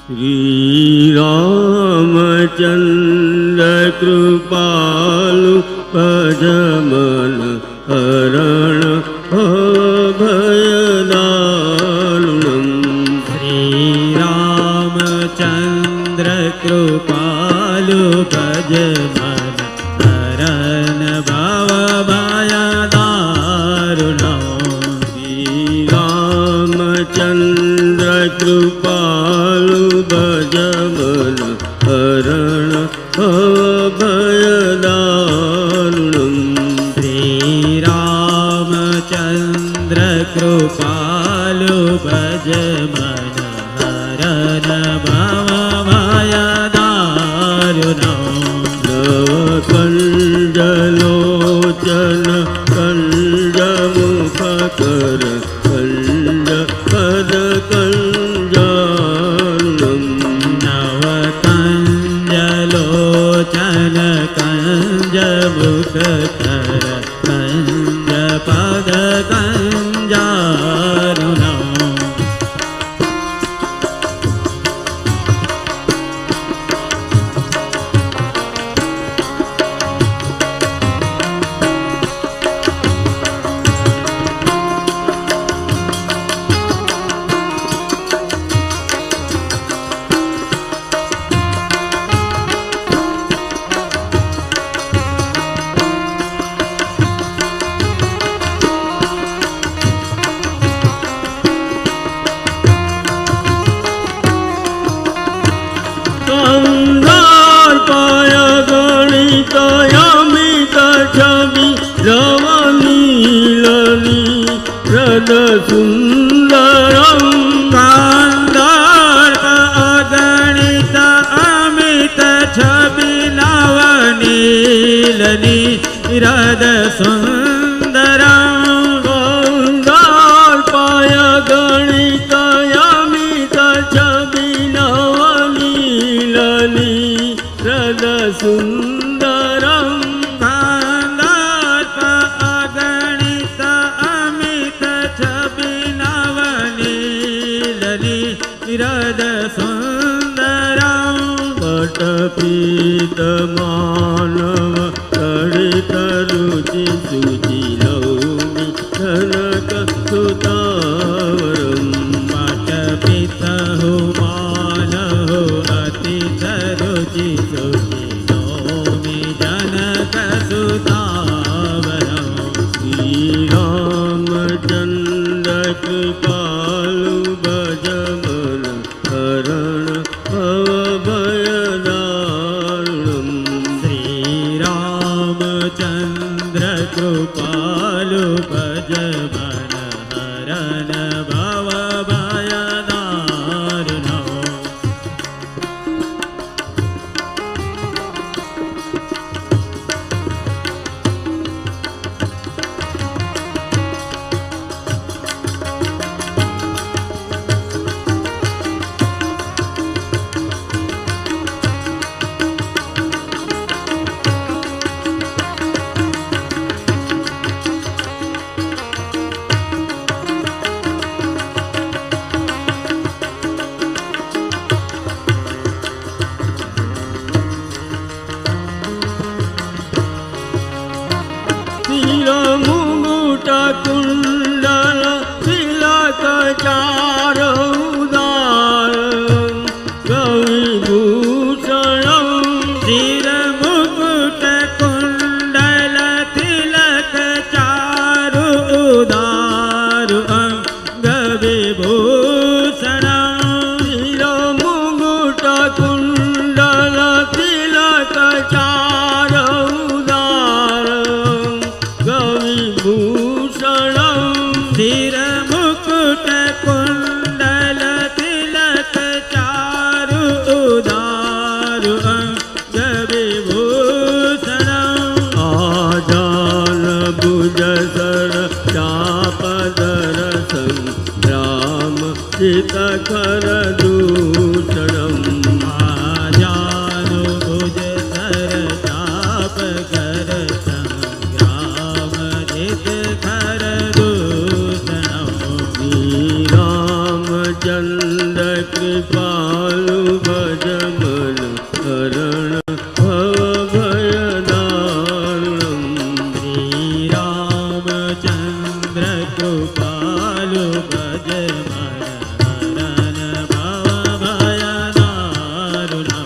श्रीरामचन्द्र कृपालु भजमन हरण अभयदारुणम् श्रीरामचन्द्र कृपालु भजमन हरण भवभयदारुणम् श्रीरामचन्द्र कृपालु भजमन हरण अभयदारुणम् श्रीरामचन्द्र कृपालु भजमन हरण भवभयदारुणम् नवकण्डलोचन कण्डमुखकर नवकञ्जलोचन कञ्जमुखकर कञ्जपद कञ्जारुणम् सुन्दरं कान्दार्क अगणित अमित छवि नवनीलनि रद सुन्दरं कान्दार्पाय गणित अमित छवि नवनीलनि रद सुन्दरं रद सुन्दरं पटपीतमानव तडितरुचि शुचिलौमि जनकसुतावरम् पटपितहु मानहो अतितरुचि शुचिलौमि जनकसुतावरम् श्रीरामचन्द्र कृपालु भजमन हरण भवभयदारुणम् श्रीरामचन्द्र कृपालु भजमन हरण भवभयदारुणम् कुण्डल तिलक चारुदार कविभूषणं शिरमुकुट कुण्डल तिलक चारुदार अंगविभूषणं शिरमुकुट कुण्डल तिलक चारुदार कविभूषणं शिरमुकुट कुण्डल तिलक चारुदार अंगविभूषणम् आजान भुजसर चापदर संग्राम चितकर दूषणम् आजानु भुजसर चापकर संग्राम चितकर दूषणम् श्रीरामचन्द्र कृपालु કૃપાલુ ભજ મન હરણ ભવ ભય દારુણો.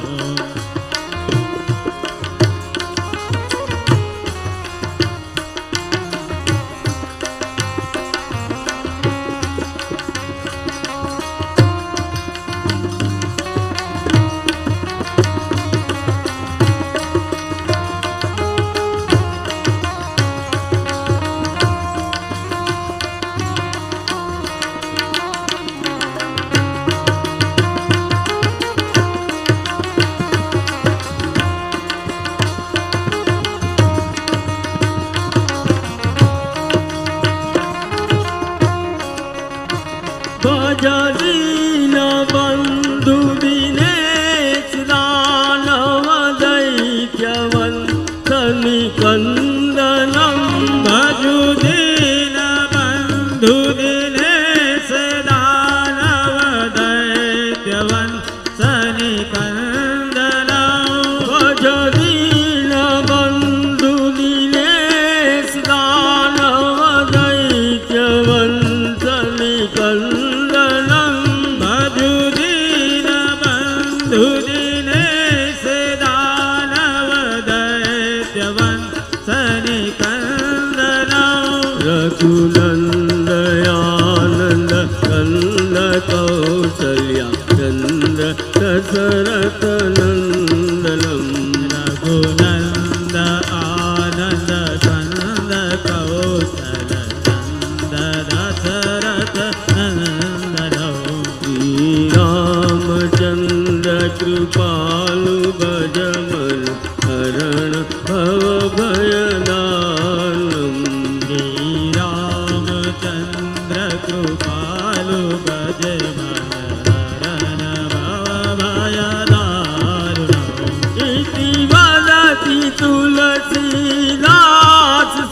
ભજદીન બંધુ દિનેશ દાનવ દૈત્યવંતનિ કંદનમ. ભજુ દીન બંધુ દિનેશ દાનવ દૈત્યવંતનિ કંદનમ. ભજદીન બંધુ દિનેશ દાનવ દૈત્યવંતનિ કંદનમ. ભજુ દીન બંધુ દિનેશ દાનવ દૈત્યવંતનિ કંદનમ. રઘુનંદયાનંદ કંદ કૌસલ્યા ચંદ્ર દશરથ નંદનમ. રઘુનંદ આનંદ કંદ કૌશલ ચંદ દશરથ નંદનો. શ્રીરામચંદ્ર કૃપાલુ ભજ મન હરણ ભવ ભયદાનમ. શ્રીરામચંદ્ર કૃપાલુ ભજ મન હરણ ભવ ભય દારુણો. ઇતિ વદતિ તુલસીદાસ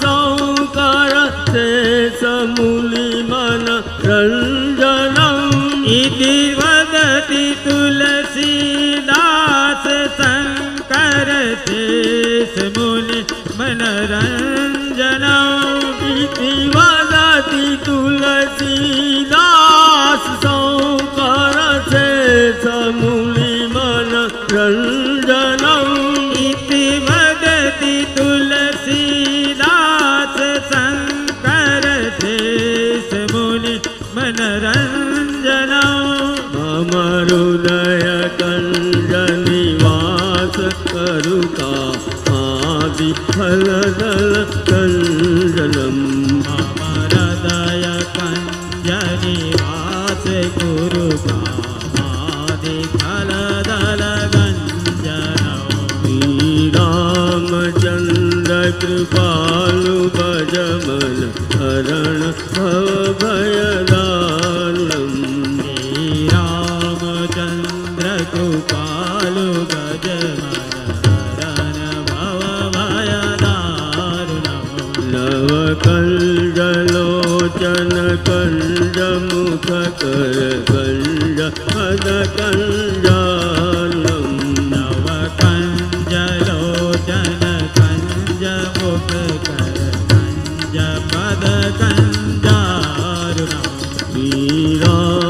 શંકર શેષ મુનિ મન રંજનમ. ઇતિ વદતિ તુલસીદાસ શંકર શેષ મુનિ મનરંજનમ. ઇતિ વદતિ તુલસીદાસ શંકર શેષ મુનિ મન રંજનમ. ઇતિ વદતિ તુલસીદાસ શંકર શેષ મુનિ મનરંજનમ. મમ હૃદય કંજ નિવાસ કરુકા આદિ ફલદલ કંજનમ. મમ હૃદય કંજ નિવાસ ગુરુ કામાદિ ફલદલ ગંજનમ. શ્રીરામચંદ્ર કૃપાલુ ભજ મન હરણ ભવ ભયદાનમ. શ્રીરામચંદ્ર કૃપાલુ ભજ મન હરણ ભવ ભય દારુણો. નવ કંજલોચન કંજ મુખ કર કંજ પદ કંજાલમ. નવ કંજલોચન કંજ મુખ કર કંજ પદ કંજારુણો. શ્રીરામ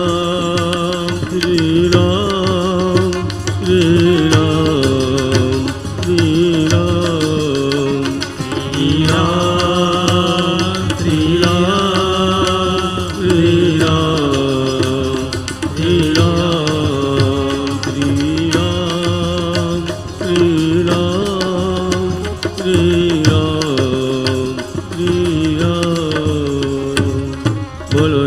શ્રીરામ શ્રીરામ શ્રીરામ શ્રીરામ શ્રીરામ શ્રીરામ શ્રીરામ શ્રીરામ શ્રીરામ શ્રીરામ શ્રીરામ. બોલો